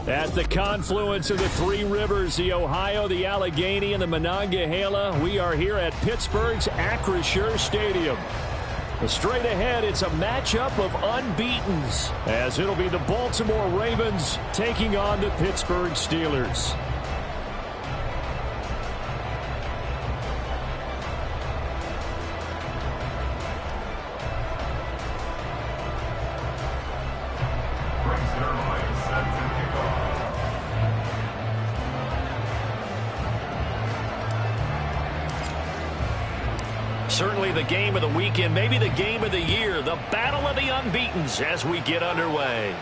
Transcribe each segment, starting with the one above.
At the confluence of the three rivers, the Ohio, the Allegheny, and the Monongahela, we are here at Pittsburgh's Acrisure Stadium. Straight ahead, it's a matchup of unbeatens, as it'll be the Baltimore Ravens taking on the Pittsburgh Steelers. Certainly the game of the weekend, maybe the game of the year, the battle of the unbeatens as we get underway.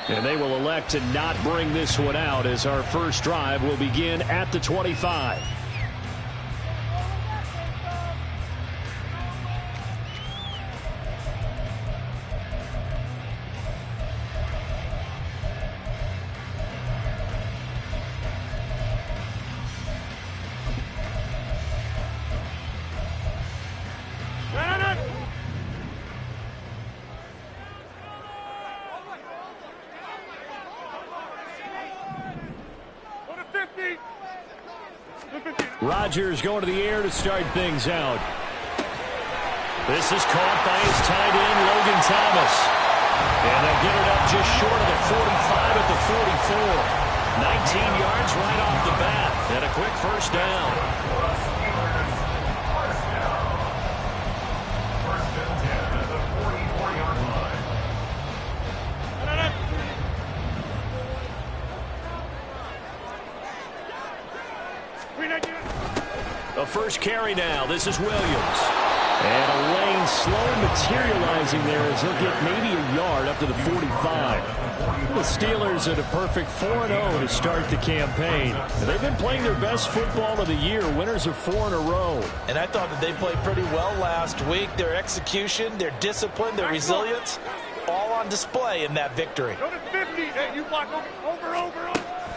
And they will elect to not bring this one out as our first drive will begin at the 25. Rodgers going to the air to start things out. This is caught by his tight end, Logan Thomas. And they'll get it up just short of the 45 at the 44. 19 yards right off the bat. And a quick first down. A first carry now. This is Williams. And a lane slow materializing there as he'll get maybe a yard up to the 45. The Steelers at a perfect 4-0 to start the campaign. And they've been playing their best football of the year, winners of 4 in a row. And I thought that they played pretty well last week. Their execution, their discipline, their resilience, all on display in that victory. Go to 50. Hey, you block over.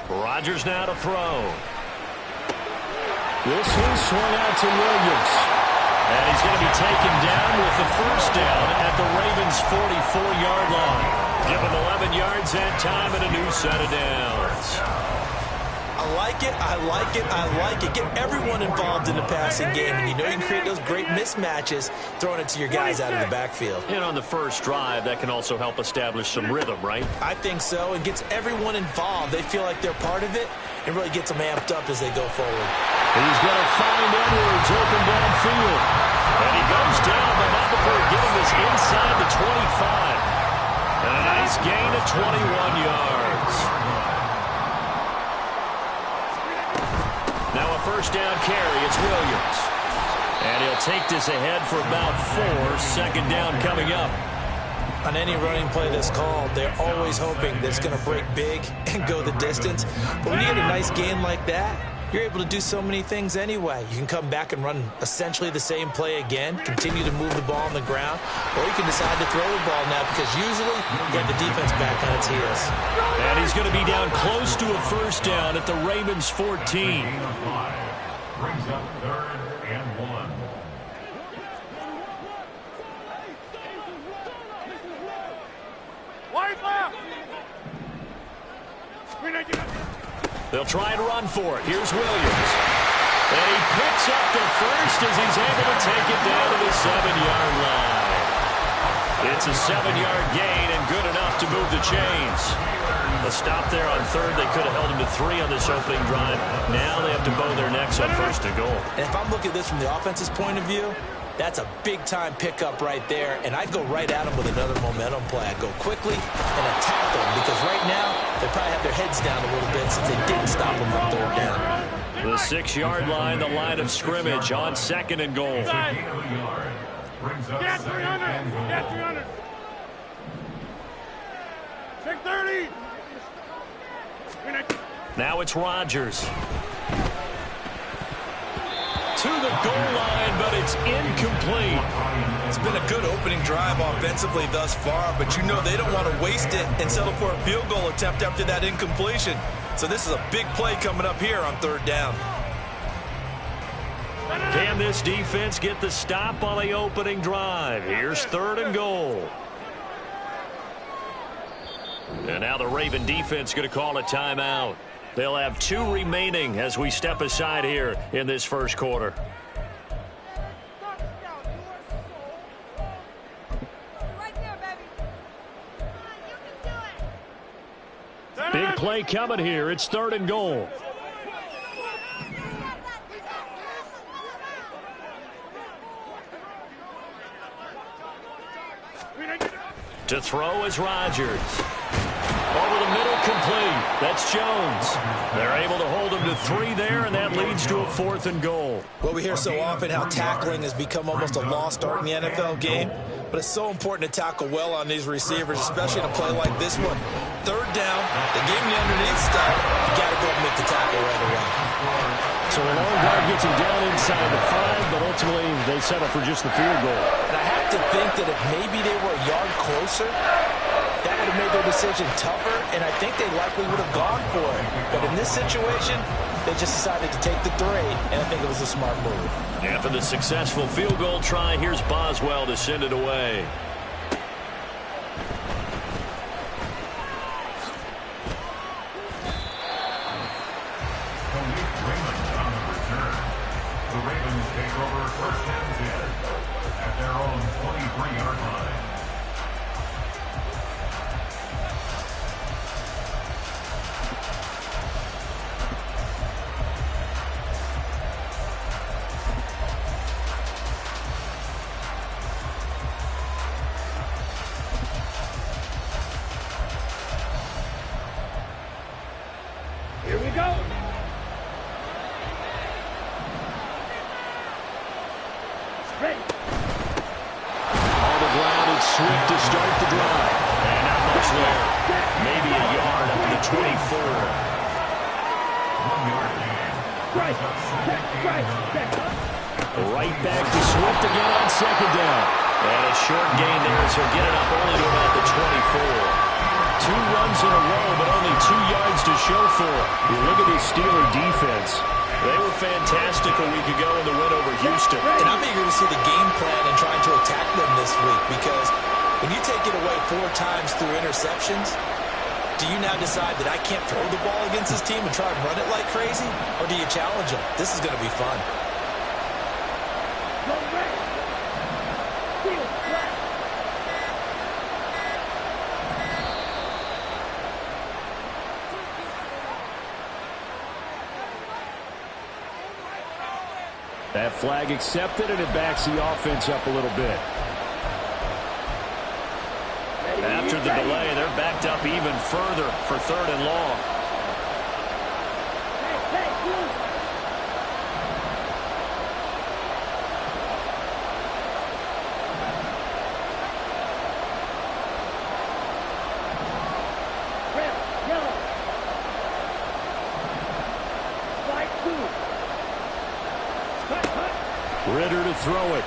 Rodgers now to throw. This one swung out to Williams. And he's going to be taken down with the first down at the Ravens' 44-yard line. Give him 11 yards that time and a new set of downs. I like it. Get everyone involved in the passing game. And you know you can create those great mismatches throwing it to your guys out of the backfield. And on the first drive, that can also help establish some rhythm, right? I think so. It gets everyone involved. They feel like they're part of it. It really gets them amped up as they go forward. He's going to find Edwards open downfield. And he goes down, but not before getting this inside the 25. And a nice gain of 21 yards. Now a first down carry. It's Williams. And he'll take this ahead for about 4. Second down coming up. On any running play that's called, they're always hoping that it's going to break big and go the distance. But when you get a nice gain like that, you're able to do so many things anyway. You can come back and run essentially the same play again, continue to move the ball on the ground, or you can decide to throw the ball now because usually you have the defense back on its heels. And he's going to be down close to a first down at the Ravens' 14. Brings up 3rd and 1. They'll try and run for it. Here's Williams. And he picks up the first as he's able to take it down to the 7-yard line. It's a 7-yard gain and good enough to move the chains. A stop there on 3rd. They could have held him to 3 on this opening drive. Now they have to bow their necks on 1st and goal. And if I'm looking at this from the offense's point of view, that's a big-time pickup right there, and I'd go right at them with another momentum play. I'd go quickly and attack them because right now they probably have their heads down a little bit since they didn't stop them on 3rd down. The 6-yard line, the line of scrimmage on 2nd and goal. Get 300! Get 300! 630! Now it's Rodgers. To the goal line, but it's incomplete. It's been a good opening drive offensively thus far, but you know they don't want to waste it and settle for a field goal attempt after that incompletion. So this is a big play coming up here on 3rd down. Can this defense get the stop on the opening drive? Here's 3rd and goal. And now the Raven defense going to call a timeout. They'll have 2 remaining as we step aside here in this first quarter. Big play coming here. It's 3rd and goal. To throw is Rodgers. Over the middle, complete. That's Jones. They're able to hold him to 3 there, and that leads to a 4th and goal. Well, we hear so often how tackling has become almost a lost art in the NFL game, but it's so important to tackle well on these receivers, especially in a play like this one. 3rd down, they gave him the underneath stuff. You got to go and make the tackle right away. So a long guard gets him down inside the 5, but ultimately they settle for just the field goal. And I have to think that if maybe they were a yard closer, that would have made their decision tougher, and I think they likely would have gone for it. But in this situation, they just decided to take the 3, and I think it was a smart move. After the successful field goal try, here's Boswell to send it away. The Ravens take over 1st and 10 at their own 23-yard line. Here we go. On the ground, it's Swift to start the drive. And not much there. Maybe a yard up to the 24. 1-yard gain. Right back to Swift again on 2nd down. And a short gain there, so get it up only to about the 24. 2 runs in a row, but only 2 yards to show for it. You look at this Steeler defense. They were fantastic a week ago in the win over Houston. And I'm eager to see the game plan and trying to attack them this week, because when you take it away 4 times through interceptions, do you now decide that I can't throw the ball against this team and try and run it like crazy? Or do you challenge them? This is going to be fun. That flag accepted, and it backs the offense up a little bit. After the delay, they're backed up even further for 3rd and long. Ritter to throw it.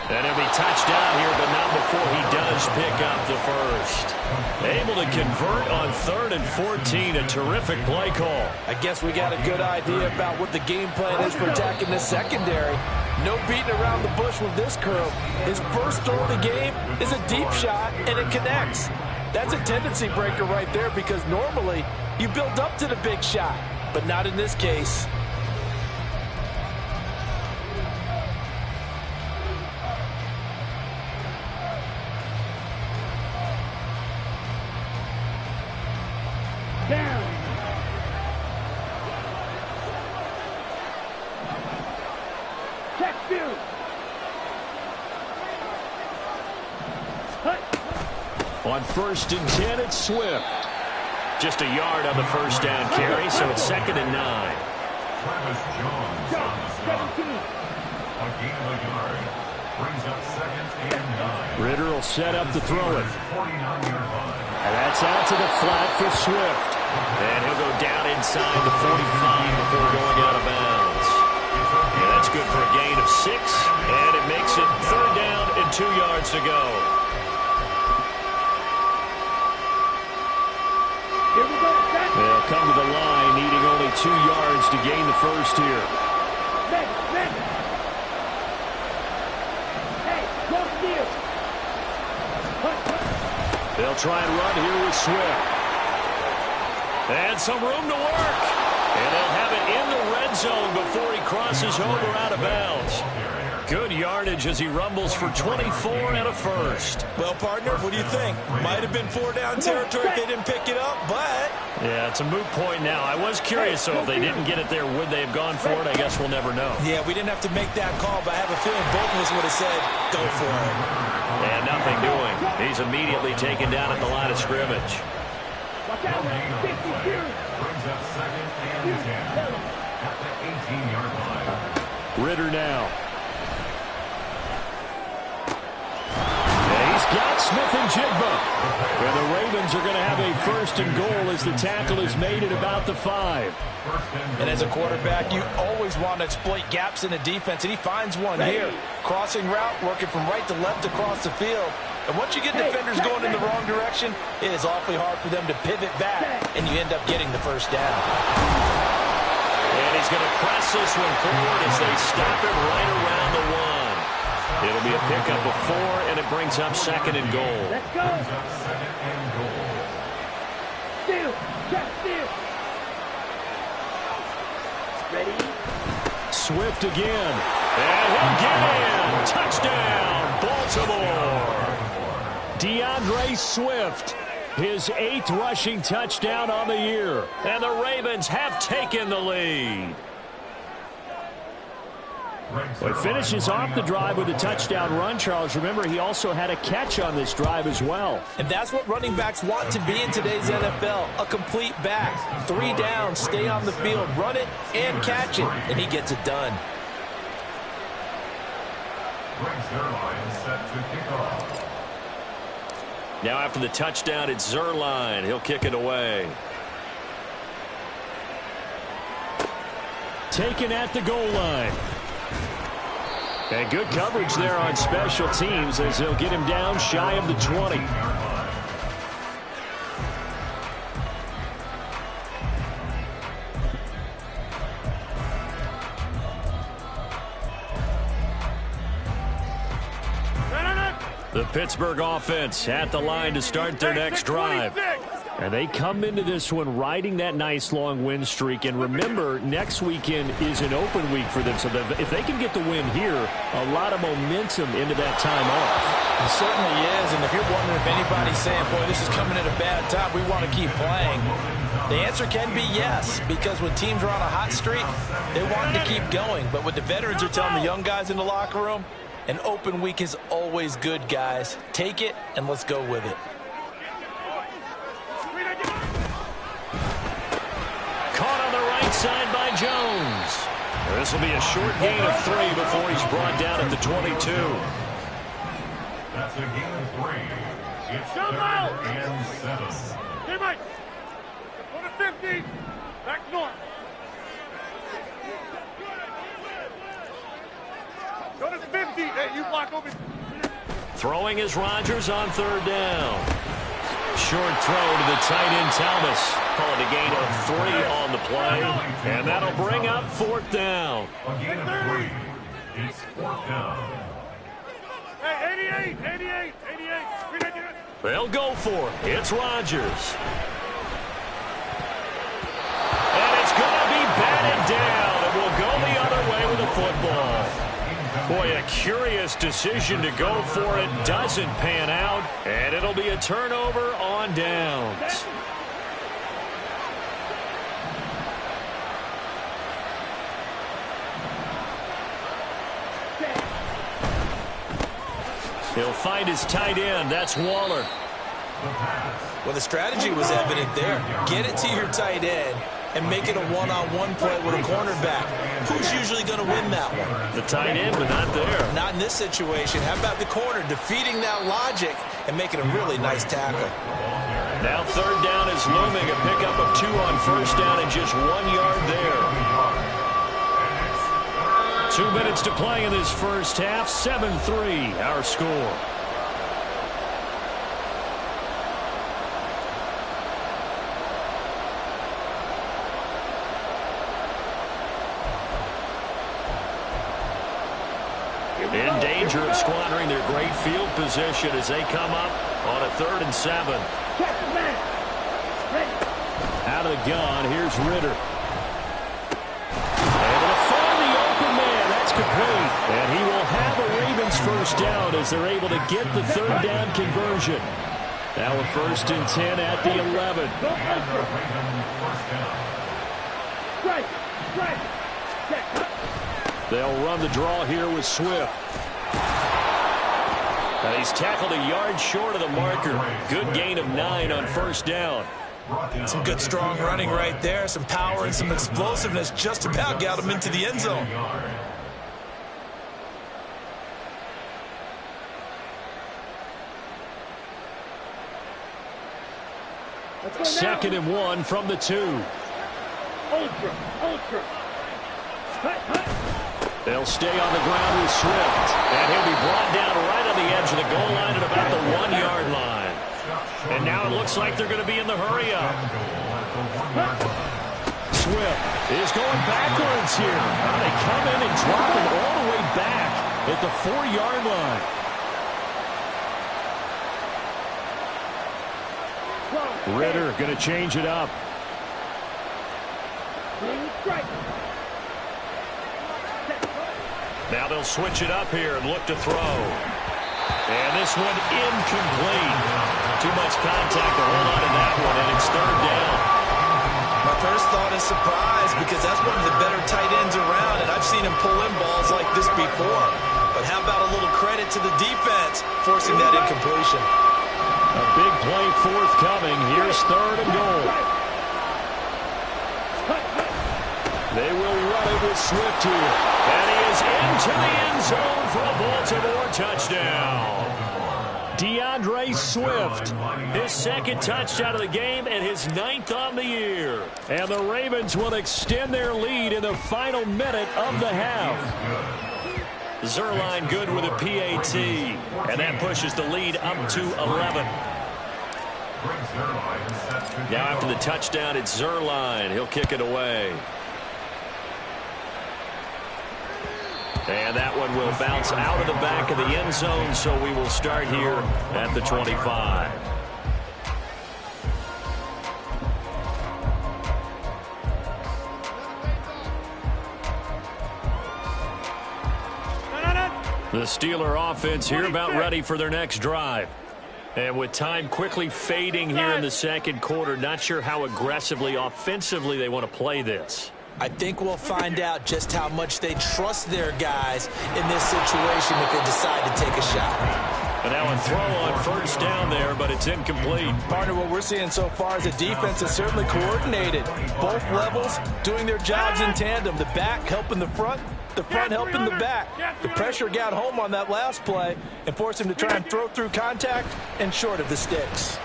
And he'll be touchdown here, but not before he does pick up the first. Able to convert on 3rd and 14. A terrific play call. I guess we got a good idea about what the game plan is for attacking this secondary. No beating around the bush with this crew. His first throw of the game is a deep shot, and it connects. That's a tendency breaker right there, because normally you build up to the big shot, but not in this case. Down. Check 2. On 1st and 10, it's Swift. Just a yard on the first down carry, so it's 2nd and 9. Travis Jones on the stop. A gain of a yard. Brings up 2nd and 9. Ritter will set up to throw it. 49-yard line. And that's out to the flat for Swift. And he'll go down inside the 45 before going out of bounds. And that's good for a gain of 6. And it makes it 3rd down and 2 yards to go. Here we go. They'll come to the line, needing only 2 yards to gain the first here. Hey, go steal. They'll try and run here with Swift. And some room to work. And they'll have it in the red zone before he crosses over out of bounds. Good yardage as he rumbles for 24 and a first. Well, partner, what do you think? Might have been 4-down territory if they didn't pick it up, but... Yeah, it's a moot point now. I was curious, so if they didn't get it there, would they have gone for it? I guess we'll never know. Yeah, we didn't have to make that call, but I have a feeling both of us would have said, go for it. And nothing doing. He's immediately taken down at the line of scrimmage. Watch out, 50 years. Brings up second and 10 at the 18-yard line. Ritter now. Got Smith and Jigba. And the Ravens are going to have a first and goal as the tackle is made at about the 5. And as a quarterback, you always want to exploit gaps in the defense, and he finds one here. Crossing route, working from right to left across the field. And once you get defenders going in the wrong direction, it is awfully hard for them to pivot back, and you end up getting the first down. And he's going to press this one forward as they stop it right around the 1. It'll be a pickup of 4, and it brings up second and goal. Let's go. Steal. Check steal. Ready. Swift again. And he'll get in. Touchdown, Baltimore. DeAndre Swift, his 8th rushing touchdown on the year. And the Ravens have taken the lead. Well, he finishes off the drive with a touchdown run, Charles. Remember, he also had a catch on this drive as well. And that's what running backs want to be in today's NFL, a complete back. 3 downs, stay on the field, run it, and catch it, and he gets it done. Now after the touchdown, it's Zuerlein. He'll kick it away. Taken at the goal line. And good coverage there on special teams as they'll get him down shy of the 20. The Pittsburgh offense at the line to start their next drive. And they come into this one riding that nice long win streak. And remember, next weekend is an open week for them. So if they can get the win here, a lot of momentum into that time off. It certainly is. And if you're wondering if anybody's saying, boy, this is coming at a bad time, we want to keep playing, the answer can be yes. Because when teams are on a hot streak, they want to keep going. But what the veterans are telling the young guys in the locker room, an open week is always good, guys. Take it, and let's go with it. Caught on the right side by Jones. This will be a short gain of 3 before he's brought down at the 22. That's a gain of 3. It's 3rd and 7. Hey, Mike. Go to 50. Back north. Go to 50. Hey, you block over. Throwing is Rodgers on 3rd down. Short throw to the tight end, Thomas. Call it a gain of 3 on the play. And that'll bring up 4th down. A gain of 3. It's 4th down. Hey, 88. They'll go for it. It's Rodgers. And it's going to be batted down. It will go the other way with the football. Boy, a curious decision to go for it. Doesn't pan out. And it'll be a turnover on downs. He'll find his tight end. That's Waller. Well, the strategy was evident there. Get it to your tight end and make it a one-on-one play with a cornerback. Who's usually going to win that one? The tight end, but not there. Not in this situation. How about the corner defeating that logic and making a really nice tackle? Now 3rd down is looming. A pickup of 2 on 1st down and just 1 yard there. 2 minutes to play in this first half. 7-3 our score. In danger of squandering their great field position as they come up On a 3rd and 7. Out of the gun, here's Ritter. Able to find the open man. That's complete. And he will have a Ravens first down as they're able to get the 3rd down conversion. Now a 1st and 10 at the 11. They'll run the draw here with Swift. And he's tackled a yard short of the marker. Good gain of 9 on 1st down. Some good strong running right there. Some power and some explosiveness just about got him into the end zone. Second and 1 from the 2. They'll stay on the ground with Swift. And he'll be brought down right on the edge of the goal line at about the 1-yard line. And now it looks like they're going to be in the hurry-up. Swift is going backwards here. They come in and drop him all the way back at the 4-yard line. Ritter going to change it up. Now they'll switch it up here and look to throw. And this one incomplete. Too much contact to hold on to that one, and it's 3rd down. My first thought is surprise, because that's one of the better tight ends around, and I've seen him pull in balls like this before. But how about a little credit to the defense forcing that incompletion? A big play forthcoming. Here's 3rd and goal. They will run it with Swift here. And he is into the end zone for a Baltimore touchdown. DeAndre Swift, his 2nd touchdown of the game and his 9th on the year. And the Ravens will extend their lead in the final minute of the half. Zuerlein good with a PAT. And that pushes the lead up to 11. Now after the touchdown, it's Zuerlein. He'll kick it away. And that one will bounce out of the back of the end zone, so we will start here at the 25. The Steeler offense here about ready for their next drive. And with time quickly fading here in the 2nd quarter, not sure how aggressively, offensively they want to play this. I think we'll find out just how much they trust their guys in this situation if they decide to take a shot. And now a throw on 1st down there, but it's incomplete. Partner, what we're seeing so far is the defense is certainly coordinated. Both levels doing their jobs in tandem. The back helping the front helping the back. The pressure got home on that last play and forced him to try and throw through contact and short of the sticks.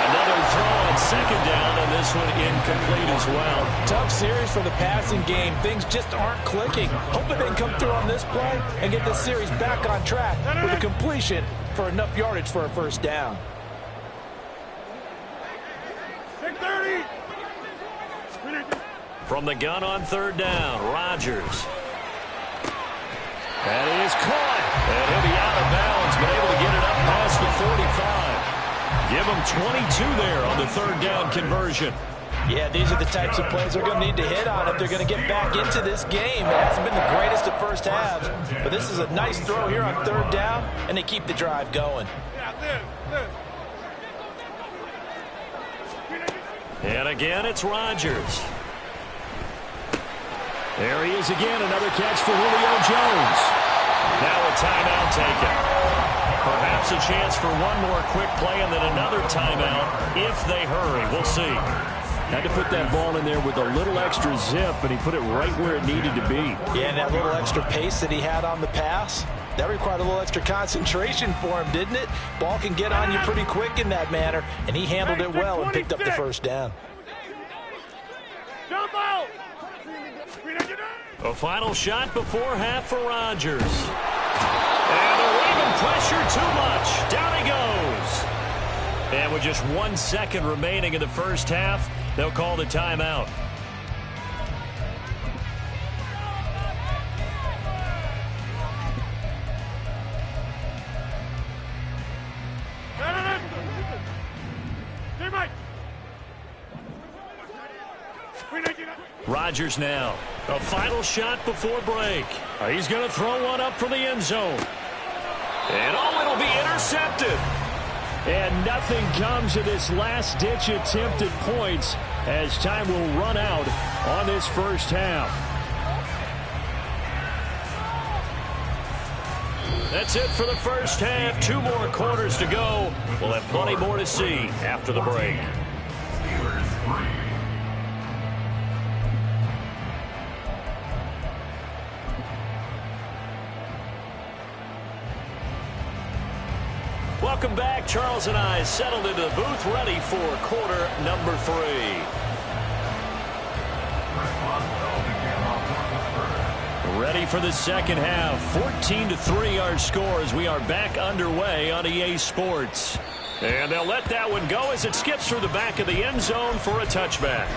Another throw on 2nd down, and this one incomplete as well. Tough series for the passing game. Things just aren't clicking. Hoping they can come through on this play and get this series back on track with a completion for enough yardage for a 1st down. 6:30. From the gun on 3rd down, Rodgers. And he is caught. And he'll be out of bounds, but able to get it up past the 45. Give him 22 there on the 3rd down conversion. Yeah, these are the types of plays they're going to need to hit on if they're going to get back into this game. It hasn't been the greatest of first halves, but this is a nice throw here on 3rd down, and they keep the drive going. And again, it's Rodgers. There he is again, another catch for Julio Jones. Now a timeout taken. Perhaps a chance for one more quick play and then another timeout if they hurry. We'll see. Had to put that ball in there with a little extra zip, and he put it right where it needed to be. Yeah, and that little extra pace that he had on the pass, that required a little extra concentration for him, didn't it? Ball can get on you pretty quick in that manner, and he handled it well and picked up the 1st down. Jump out! A final shot before half for Rodgers. And the Raven pressure too much. Down he goes. And with just 1 second remaining in the first half, they'll call the timeout. Rodgers now. A final shot before break. He's going to throw one up from the end zone. And it'll be intercepted. And nothing comes of this last-ditch attempt at points as time will run out on this first half. That's it for the first half. 2 more quarters to go. We'll have plenty more to see after the break. Welcome back. Charles and I settled into the booth, ready for quarter number 3. Ready for the second half. 14-3 our score as we are back underway on EA Sports. And they'll let that one go as it skips through the back of the end zone for a touchback.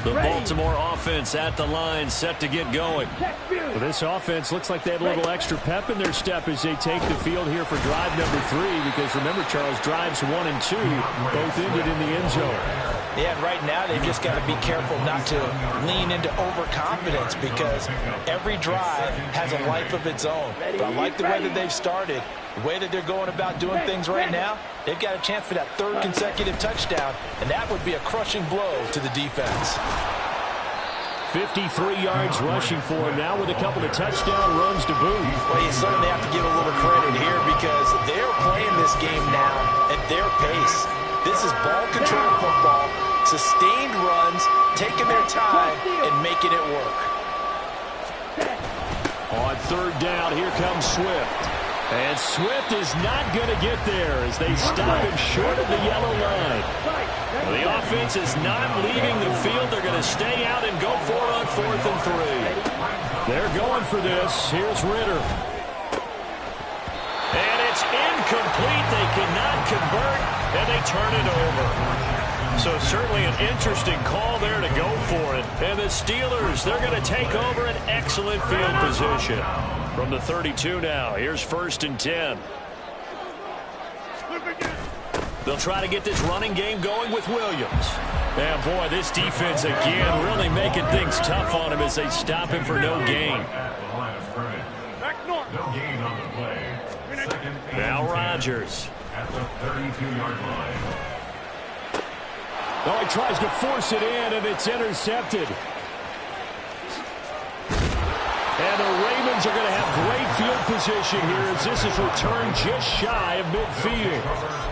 The Baltimore offense at the line, set to get going. Well, this offense looks like they have a little extra pep in their step as they take the field here for drive number 3. Because remember, Charles, drives 1 and 2 both ended in the end zone. Yeah, and right now they've just got to be careful not to lean into overconfidence because every drive has a life of its own. But I like the way that they've started, the way that they're going about doing things right now. They've got a chance for that 3rd consecutive touchdown, and that would be a crushing blow to the defense. 53 yards rushing for him now with a couple of touchdown runs to boot. Well, you certainly have to give a little credit here because they're playing this game now at their pace. This is ball control football, sustained runs, taking their time, and making it work. On 3rd down, here comes Swift. And Swift is not going to get there as they stop him short of the yellow line. Well, the offense is not leaving the field. They're going to stay out and go for it on 4th and 3. They're going for this. Here's Ritter. And it's incomplete. They cannot convert, and they turn it over. So certainly an interesting call there to go for it. And the Steelers, they're going to take over an excellent field position. From the 32 now, here's 1st and 10. They'll try to get this running game going with Williams. And boy, this defense again really making things tough on him as they stop him for no gain. Now Rodgers. At the 32-yard line. Oh, he tries to force it in, and it's intercepted. And the Ravens are going to have great field position here as this is returned just shy of midfield.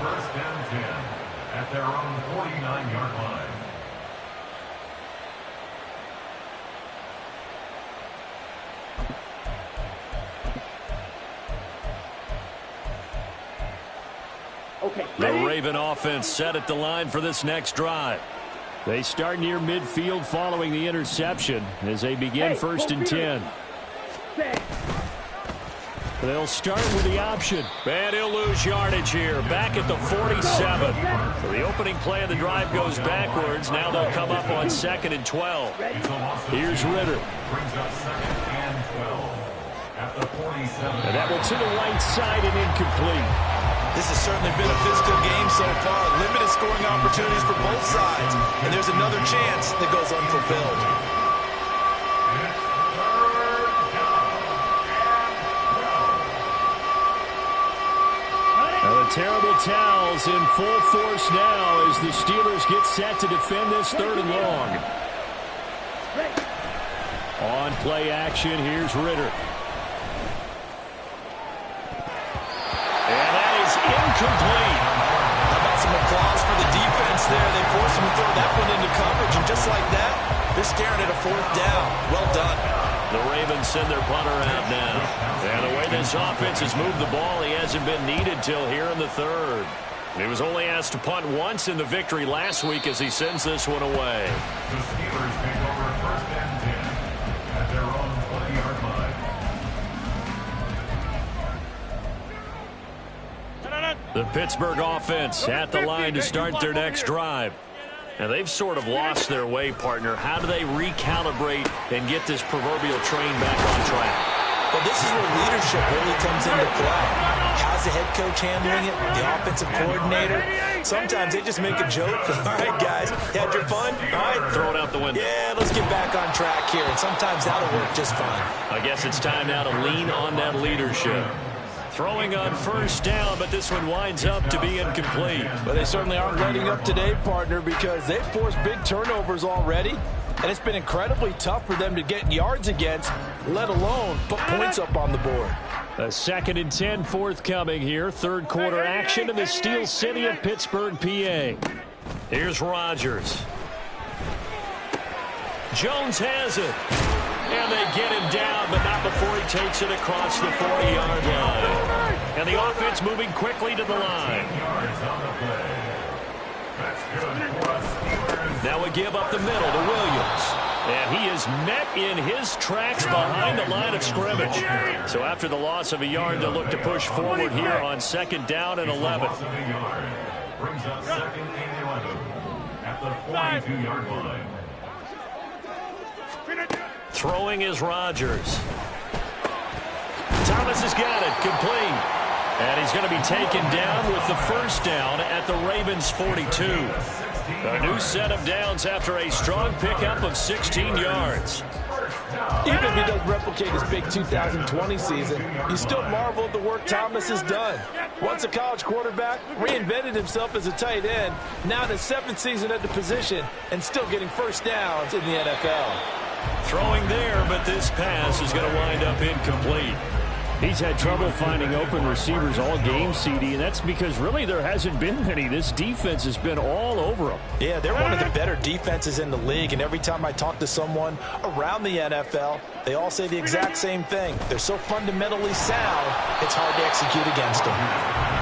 First and 10 at their own 49-yard line. The Raven offense set at the line for this next drive. They start near midfield following the interception as they begin 1st and 10. They'll start with the option. And he'll lose yardage here. Back at the 47. So the opening play of the drive goes backwards. Now they'll come up on 2nd and 12. Here's Ritter. Brings up 2nd and 12 at the 47. And that one to the right side and incomplete. This has certainly been a physical game so far. Limited scoring opportunities for both sides. And there's another chance that goes unfulfilled. Now the terrible towels in full force now as the Steelers get set to defend this 3rd and long. On play action, here's Ritter. Incomplete. How about some applause for the defense there? They forced him to throw that one into coverage, and just like that, they're staring at a 4th down. Well done. The Ravens send their punter out now. And the way this offense has moved the ball, he hasn't been needed till here in the 3rd. He was only asked to punt once in the victory last week as he sends this one away. The Steelers take over 1st and 10 at their own 20-yard line. The Pittsburgh offense at the line to start their next drive. Now, they've sort of lost their way, partner. How do they recalibrate and get this proverbial train back on track? Well, this is where leadership really comes into play. How's the head coach handling it? The offensive coordinator? Sometimes they just make a joke. All right, guys, had your fun? All right. Throw it out the window. Yeah, let's get back on track here. And sometimes that'll work just fine. I guess it's time now to lean on that leadership. Throwing on first down, but this one winds up to be incomplete. But they certainly aren't letting up today, partner, because they've forced big turnovers already. And it's been incredibly tough for them to get yards against, let alone put points up on the board. A 2nd and 10 forthcoming here. Third quarter action in the Steel City of Pittsburgh, PA. Here's Rodgers. Jones has it. And they get him down, but not before he takes it across the 40-yard line. And the offense moving quickly to the line. Now a give up the middle to Williams. And he is met in his tracks behind the line of scrimmage. So after the loss of a yard, they'll look to push forward here on 2nd down and 11. Brings up 2nd and 11 at the 42-yard line. Throwing is Rodgers. Thomas has got it, complete. And he's going to be taken down with the first down at the Ravens' 42. A new set of downs after a strong pickup of 16 yards. Even if he doesn't replicate his big 2020 season, you still marvel at the work Thomas has done. Once a college quarterback, reinvented himself as a tight end, now in his 7th season at the position, and still getting first downs in the NFL. Throwing there, but this pass is going to wind up incomplete. He's had trouble finding open receivers all game, CD, and that's because really there hasn't been many. This defense has been all over him. Yeah, they're one of the better defenses in the league, and every time I talk to someone around the NFL, they all say the exact same thing. They're so fundamentally sound, it's hard to execute against them.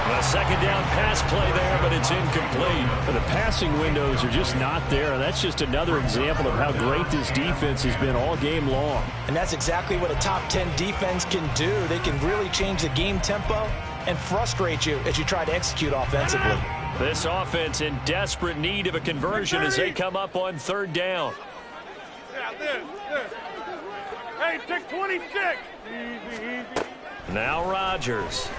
A 2nd down pass play there, but it's incomplete. But the passing windows are just not there, and that's just another example of how great this defense has been all game long. And that's exactly what a top 10 defense can do. They can really change the game tempo and frustrate you as you try to execute offensively. This offense in desperate need of a conversion as they come up on 3rd down. Yeah, this. Hey, take 26. Easy. Now Rodgers.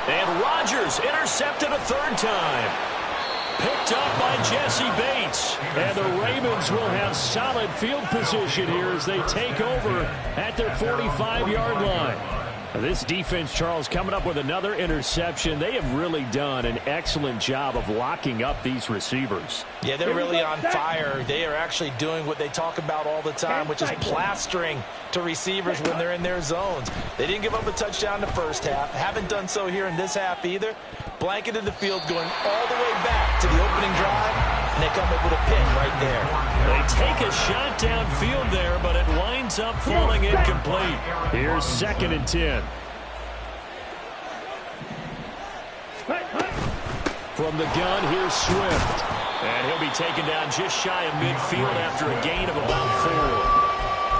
And Rodgers intercepted a 3rd time. Picked up by Jesse Bates. And the Ravens will have solid field position here as they take over at their 45-yard line. This defense, Charles, coming up with another interception. They have really done an excellent job of locking up these receivers. Yeah, they're really on fire. They are actually doing what they talk about all the time, which is plastering to receivers when they're in their zones. They didn't give up a touchdown in the first half. Haven't done so here in this half either. Blanketed the field going all the way back to the opening drive, and they come up with a pick right there. They take a shot downfield there, but it winds up falling incomplete. Here's 2nd and 10. From the gun, here's Swift. And he'll be taken down just shy of midfield after a gain of about 4.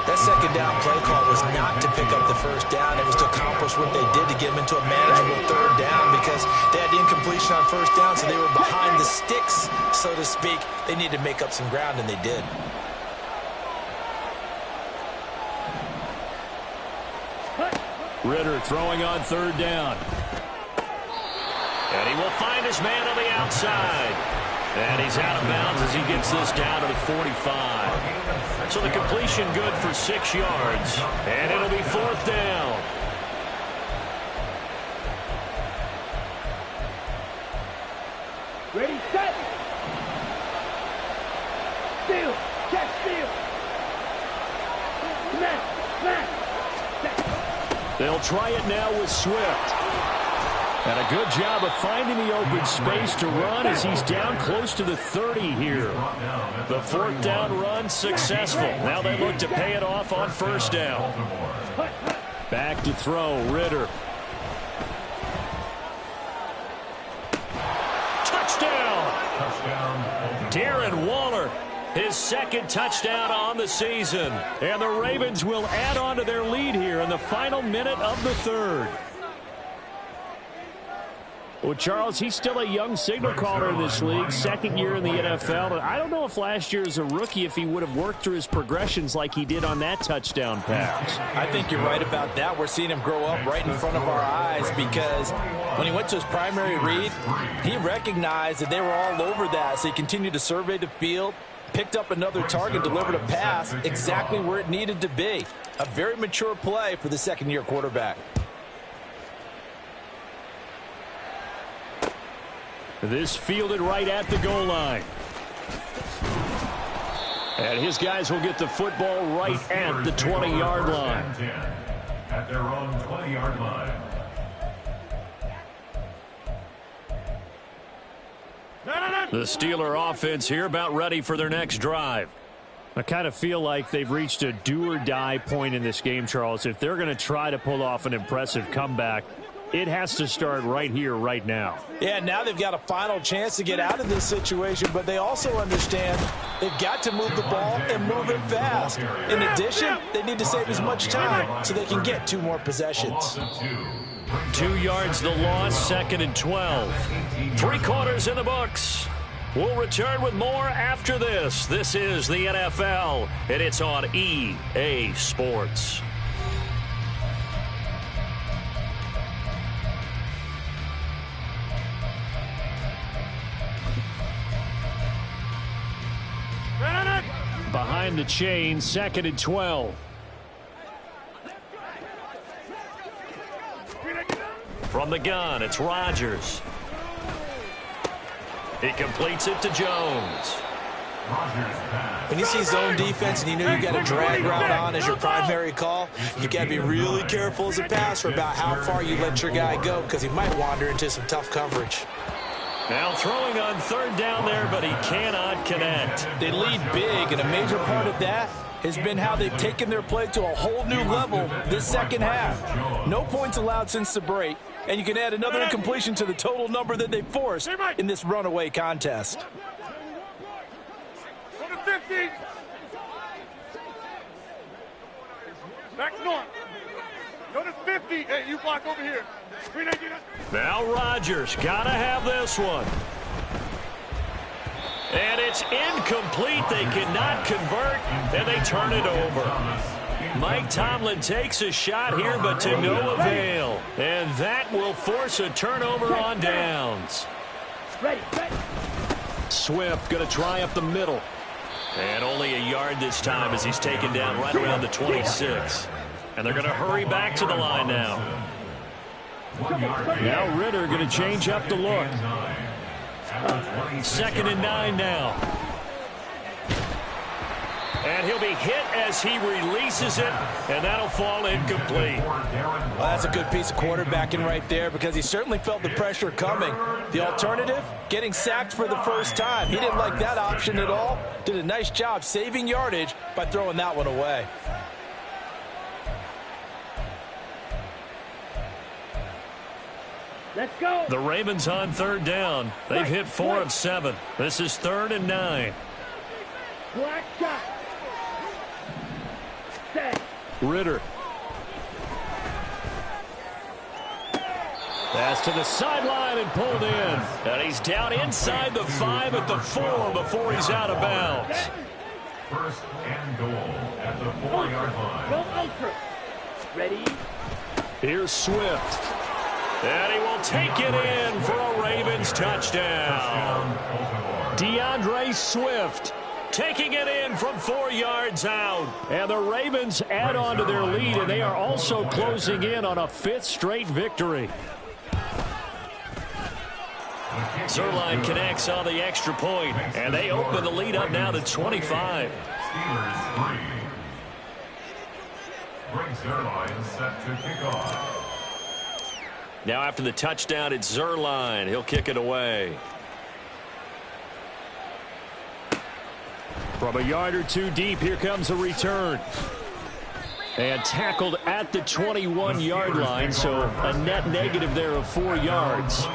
That 2nd down play call was not to pick up the first down. It was to accomplish what they did to get them into a manageable 3rd down because they had the incompletion on first down, so they were behind the sticks, so to speak. They needed to make up some ground, and they did. Ridder throwing on 3rd down. And he will find his man on the outside. And he's out of bounds as he gets this down to the 45. So the completion good for 6 yards. And it'll be 4th down. Ready, set. Steal. Catch, steal. Smash. They'll try it now with Swift. And a good job of finding the open space to run as he's down close to the 30 here. The 4th down run successful. Now they look to pay it off on 1st down. Back to throw, Ridder. Touchdown! Darren Waller, his 2nd touchdown on the season. And the Ravens will add on to their lead here in the final minute of the 3rd. Well, Charles, he's still a young signal caller in this league, second year in the NFL. And I don't know if last year as a rookie, if he would have worked through his progressions like he did on that touchdown pass. I think you're right about that. We're seeing him grow up right in front of our eyes because when he went to his primary read, he recognized that they were all over that. So he continued to survey the field, picked up another target, delivered a pass exactly where it needed to be. A very mature play for the second-year quarterback. This fielded right at the goal line. And his guys will get the football right at the 20-yard line. At their own 20-yard line. The Steeler offense here about ready for their next drive. I kind of feel like they've reached a do-or-die point in this game, Charles. If they're going to try to pull off an impressive comeback, it has to start right here, right now. Yeah, now they've got a final chance to get out of this situation, but they also understand they've got to move the ball and move it fast. In addition, they need to save as much time so they can get 2 more possessions. 2 yards the loss, 2nd and 12. 3 quarters in the books. We'll return with more after this. This is the NFL, and it's on EA Sports. Behind the chain, 2nd and 12. From the gun, it's Rodgers. He completes it to Jones. When you see zone defense and you know you got a drag route on as your primary call, you got to be really careful as a passer about how far you let your guy go because he might wander into some tough coverage. Now throwing on 3rd down there, but he cannot connect. They lead big, and a major part of that has been how they've taken their play to a whole new level this second half. No points allowed since the break, and you can add another incompletion to the total number that they forced in this runaway contest. Go to 50. Back north. Go to 50. Hey, you block over here. Now Rodgers got to have this one. And it's incomplete. They cannot convert, and they turn it over. Mike Tomlin takes a shot here, but to no avail. And that will force a turnover on downs. Swift going to try up the middle. And only a yard this time as he's taken down right around the 26. And they're going to hurry back to the line now. Now Ritter going to change up the look. 2nd and 9 now. And he'll be hit as he releases it, and that'll fall incomplete. Well, that's a good piece of quarterbacking right there because he certainly felt the pressure coming. The alternative, getting sacked for the first time. He didn't like that option at all. Did a nice job saving yardage by throwing that one away. Let's go. The Ravens on 3rd down. They've hit 4 of 7. This is 3rd and 9. Black shot. Set. Ritter. Pass to the sideline and pulled in. And he's down inside the 5 at the 4 before he's out of bounds. 1st and goal at the 4-yard line. Go ultra. Ready. Here's Swift. And he will take it in for a Ravens touchdown. DeAndre Swift taking it in from 4 yards out. And the Ravens add on to their lead, and they are also closing in on a 5th straight victory. Zuerlein connects on the extra point, and they open the lead up now to 25. Steelers 3. Greg Zuerlein set to kick off. Now after the touchdown, it's Zuerlein. He'll kick it away. From a yard or 2 deep, here comes a return. And tackled at the 21-yard line, so a net negative there of 4 yards.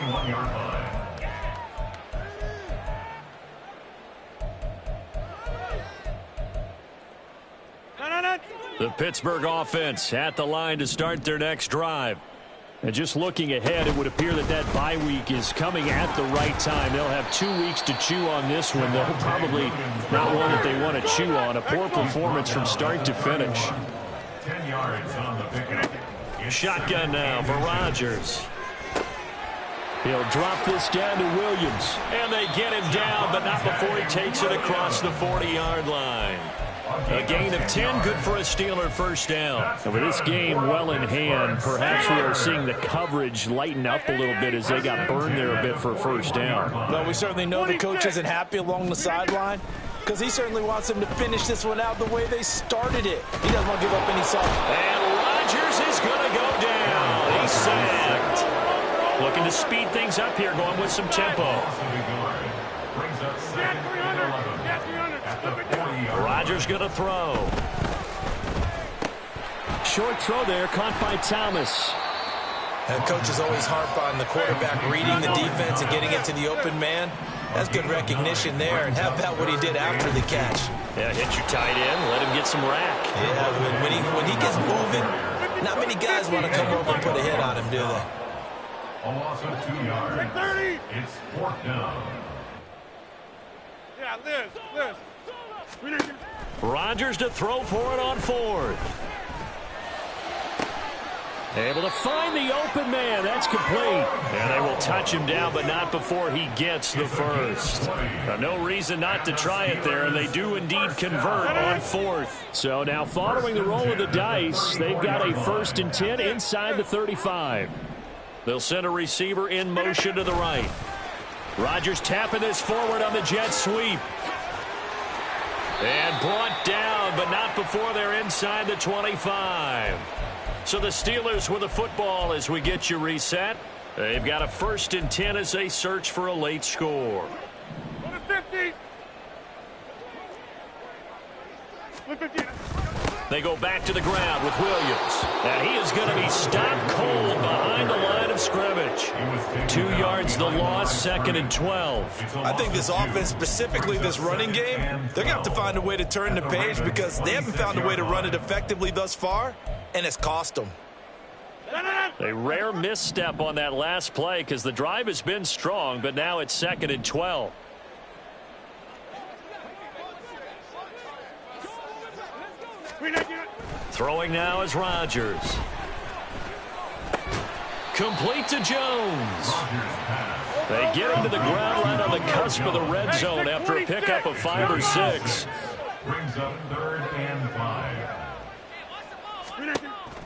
The Pittsburgh offense at the line to start their next drive. And just looking ahead, it would appear that bye week is coming at the right time. They'll have 2 weeks to chew on this one. They'll probably not one that they want to chew on. A poor performance from start to finish. 10 yards on the pickup. Shotgun now for Rodgers. He'll drop this down to Williams. And they get him down, but not before he takes it across the 40-yard line. A gain of 10, good for a Steeler first down. And with this game well in hand, perhaps we are seeing the coverage lighten up a little bit as they got burned there a bit for a first down. Well, we certainly know the coach isn't happy along the sideline because he certainly wants them to finish this one out the way they started it. He doesn't want to give up any salt. And Rodgers is going to go down. He's sacked. Looking to speed things up here, going with some tempo. Rodgers going to throw. Short throw there, caught by Thomas. And coaches always harp on the quarterback reading the defense and getting it to the open man. That's good recognition there. And how about what he did after the catch? Yeah, hit your tight end, let him get some rack. Yeah, when he gets moving, not many guys want to come over and put a hit on him, do they? A loss of 2 yards. 30. It's 4th down. Yeah, Liz. Rodgers to throw for it on 4th. Able to find the open man. That's complete. And they will touch him down, but not before he gets the first. No reason not to try it there, and they do indeed convert on 4th. So now following the roll of the dice, they've got a 1st and 10 inside the 35. They'll send a receiver in motion to the right. Rodgers tapping this forward on the jet sweep. And brought down, but not before they're inside the 25. So the Steelers with the football as we get you reset. They've got a 1st and 10 as they search for a late score. 50. They go back to the ground with Williams. And he is going to be stopped cold behind the line of scrimmage. 2 yards the loss, 2nd and 12. I think this offense, specifically this running game, they're going to have to find a way to turn the page because they haven't found a way to run it effectively thus far, and it's cost them. A rare misstep on that last play because the drive has been strong, but now it's 2nd and 12. Throwing now is Rodgers. Complete to Jones. They get him to the ground right on the cusp of the red zone after a pickup of 5 or 6. Brings up 3rd and 5.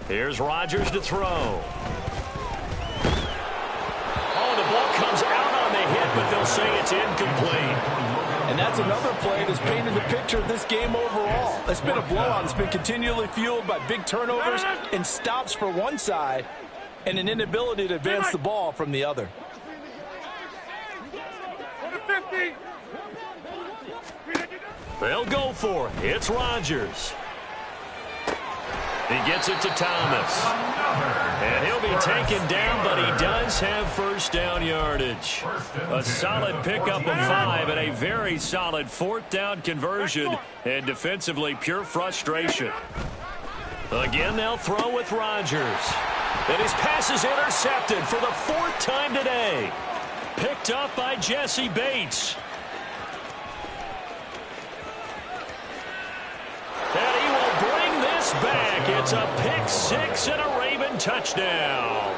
Here's Rodgers to throw. Oh, the ball comes out on the hit, but they'll say it's incomplete. And that's another play that's painted the picture of this game overall. It's been a blowout. It's been continually fueled by big turnovers and stops for one side and an inability to advance the ball from the other. 50. They'll go for it. It's Rodgers. He gets it to Thomas. And he'll be taken down, but he does have 1st down yardage. A solid pickup of 5 and a very solid 4th down conversion. And defensively, pure frustration. Again, they'll throw with Rodgers. And his pass is intercepted for the 4th time today. Picked up by Jesse Bates. And he will bring this back. It's a pick 6 and a Raven touchdown.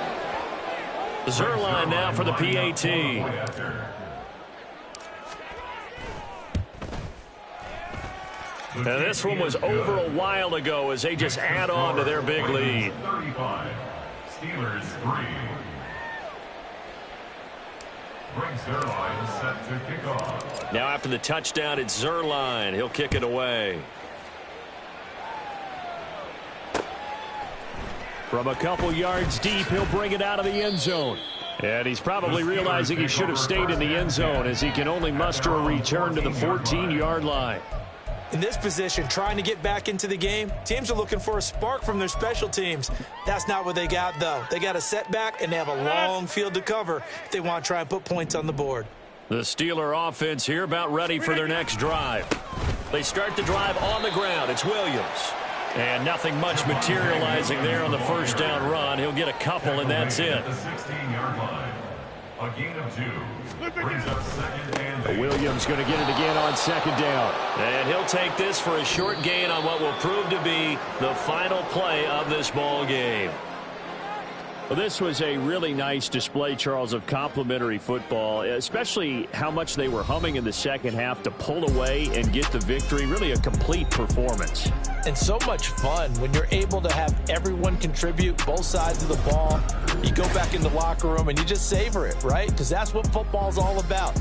Zuerlein now for the PAT. And this one was over a while ago as they just add on to their big lead. 35. Steelers 3. Brings Zuerlein set to kick off. Now after the touchdown, it's Zuerlein. He'll kick it away. From a couple yards deep, he'll bring it out of the end zone. And he's probably realizing he should have stayed in the end zone as he can only muster a return to the 14-yard line. In this position, trying to get back into the game, teams are looking for a spark from their special teams. That's not what they got, though. They got a setback, and they have a long field to cover if they want to try and put points on the board. The Steeler offense here about ready for their next drive. They start the drive on the ground. It's Williams. And nothing much materializing there on the first down run. He'll get a couple, and that's it. The 16-yard line. A gain of 2. Brings up second and 8. Williams going to get it again on second down. And he'll take this for a short gain on what will prove to be the final play of this ball game. Well, this was a really nice display, Charles, of complimentary football, especially how much they were humming in the second half to pull away and get the victory. Really a complete performance. And so much fun when you're able to have everyone contribute both sides of the ball. You go back in the locker room and you just savor it, right? Because that's what football's all about.